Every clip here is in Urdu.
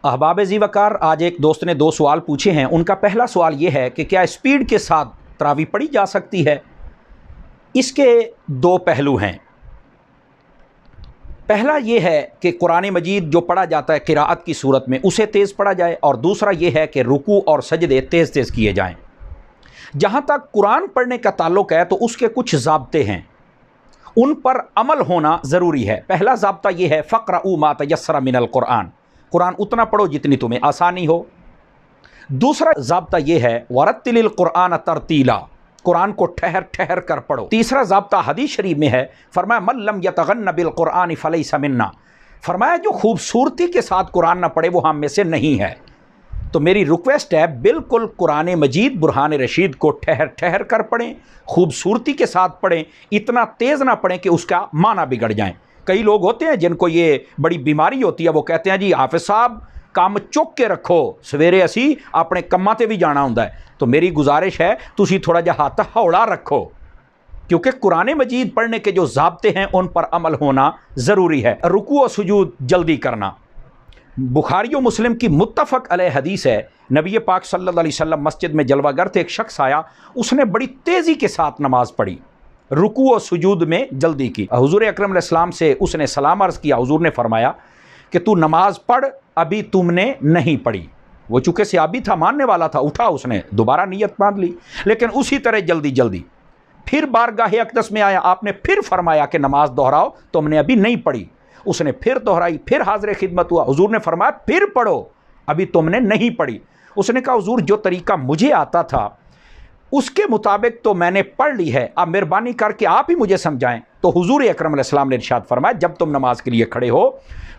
احباب ذی وقار، آج ایک دوست نے 2 سوال پوچھے ہیں۔ ان کا پہلا سوال یہ ہے کہ کیا اسپیڈ کے ساتھ تراویح پڑھی جا سکتی ہے؟ اس کے 2 پہلو ہیں۔ پہلا یہ ہے کہ قرآن مجید جو پڑھا جاتا ہے قراءت کی صورت میں اسے تیز پڑھا جائے، اور دوسرا یہ ہے کہ رکوع اور سجدے تیز تیز کیے جائیں۔ جہاں تک قرآن پڑھنے کا تعلق ہے تو اس کے کچھ ضابطے ہیں، ان پر عمل ہونا ضروری ہے۔ پہلا ضابطہ یہ ہے فَاقْرَؤُوا مَا تَيَسَّرَ مِنَ الْقُرْآنِ، قرآن اتنا پڑھو جتنی تمہیں آسانی ہو۔ دوسرا ضابطہ یہ ہے وَرَتِّلِ الْقُرْآنَ تَرْتِیلًا، قرآن کو ٹھہر ٹھہر کر پڑھو۔ تیسرا ضابطہ حدیث شریف میں ہے، فرمایا مَن لَّمْ يَتَغَنَّ بِالْقُرْآنِ فَلَيْسَ مِنَّا، فرمایا جو خوبصورتی کے ساتھ قرآن نہ پڑھے وہ ہم میں سے نہیں ہے۔ تو میری ریکویسٹ ہے بالکل قرآن مجید برہان رشید کو ٹھہر ٹھہر کر پڑھیں، خوبصورتی کے ساتھ پڑھیں، اتنا تیز نہ پڑھیں کہ اس کا معنی بگڑ جائیں۔ کئی لوگ ہوتے ہیں جن کو یہ بڑی بیماری ہوتی ہے، وہ کہتے ہیں جی حافظ صاحب کام چک کے رکھو، سویرے اسی اپنے کماں تے بھی جانا ہوندا ہے۔ تو میری گزارش ہے تسی تھوڑا جہا ہاتھ ہوڑا رکھو، کیونکہ قرآن مجید پڑھنے کے جو ضابطے ہیں ان پر عمل ہونا ضروری ہے۔ رکوع و سجود جلدی کرنا، بخاری و مسلم کی متفق علیہ حدیث ہے، نبی پاک صلی اللہ علیہ وسلم مسجد میں جلوہ گر تھے، ایک شخص آیا، اس نے بڑی تیزی کے ساتھ نماز پڑھی، رکوع و سجود میں جلدی کی۔ حضور اکرم علیہ السلام سے اس نے سلام عرض کیا، حضور نے فرمایا کہ تو نماز پڑھ، ابھی تم نے نہیں پڑھی۔ وہ چونکہ صحابی تھا، ماننے والا تھا، اٹھا، اس نے دوبارہ نیت باندھ لی، لیکن اسی طرح جلدی جلدی۔ پھر بارگاہ اقدس میں آیا، آپ نے پھر فرمایا کہ نماز دہراؤ، تم نے ابھی نہیں پڑھی۔ اس نے پھر دہرائی، پھر حاضر خدمت ہوا، حضور نے فرمایا پھر پڑھو، ابھی تم نے نہیں پڑھی۔ اس نے کہا حضور جو طریقہ مجھے آتا تھا اس کے مطابق تو میں نے پڑھ لی ہے، اب مہربانی کر کے آپ ہی مجھے سمجھائیں۔ تو حضور اکرم علیہ السلام نے ارشاد فرمایا جب تم نماز کے لیے کھڑے ہو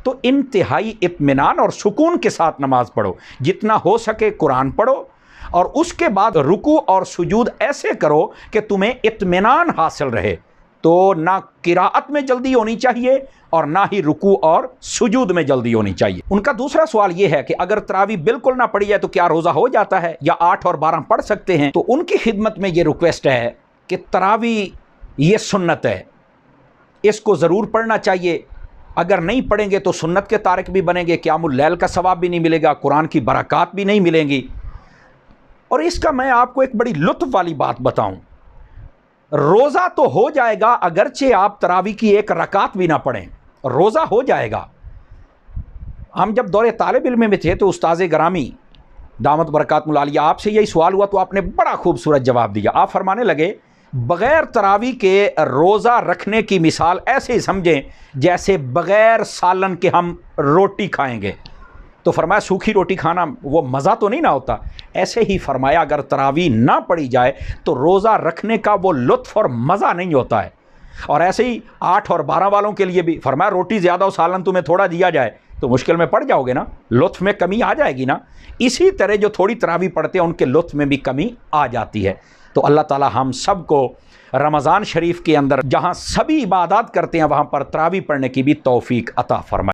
تو انتہائی اطمینان اور سکون کے ساتھ نماز پڑھو، جتنا ہو سکے قرآن پڑھو، اور اس کے بعد رکوع اور سجود ایسے کرو کہ تمہیں اطمینان حاصل رہے۔ تو نہ قراءت میں جلدی ہونی چاہیے اور نہ ہی رکوع اور سجود میں جلدی ہونی چاہیے۔ ان کا دوسرا سوال یہ ہے کہ اگر تراویح بالکل نہ پڑھی جائے تو کیا روزہ ہو جاتا ہے یا 8 اور 12 پڑھ سکتے ہیں؟ تو ان کی خدمت میں یہ ریکویسٹ ہے کہ تراویح یہ سنت ہے، اس کو ضرور پڑھنا چاہیے۔ اگر نہیں پڑھیں گے تو سنت کے تارک بھی بنیں گے، قیام اللیل کا ثواب بھی نہیں ملے گا، قرآن کی برکات بھی نہیں ملیں گی۔ اور اس کا میں آپ کو ایک بڑی لطف والی بات بتاؤں، روزہ تو ہو جائے گا اگرچہ آپ تراویح کی 1 رکعت بھی نہ پڑھیں، روزہ ہو جائے گا۔ ہم جب دور طالب علم میں تھے تو استاذ گرامی دامت برکات العالیہ آپ سے یہی سوال ہوا تو آپ نے بڑا خوبصورت جواب دیا۔ آپ فرمانے لگے بغیر تراویح کے روزہ رکھنے کی مثال ایسے ہی سمجھیں جیسے بغیر سالن کے ہم روٹی کھائیں گے۔ تو فرمایا سوکھی روٹی کھانا وہ مزہ تو نہیں نہ ہوتا، ایسے ہی فرمایا اگر تراویح نہ پڑھی جائے تو روزہ رکھنے کا وہ لطف اور مزہ نہیں ہوتا ہے۔ اور ایسے ہی 8 اور 12 والوں کے لیے بھی فرمایا روٹی زیادہ ہو سالن تمہیں تھوڑا دیا جائے تو مشکل میں پڑ جاؤ گے نا، لطف میں کمی آ جائے گی نا۔ اسی طرح جو تھوڑی تراویح پڑھتے ہیں ان کے لطف میں بھی کمی آ جاتی ہے۔ تو اللہ تعالی ہم سب کو رمضان شریف کے اندر جہاں سبھی عبادات کرتے ہیں وہاں پر تراویح پڑھنے کی بھی توفیق عطا فرمائے۔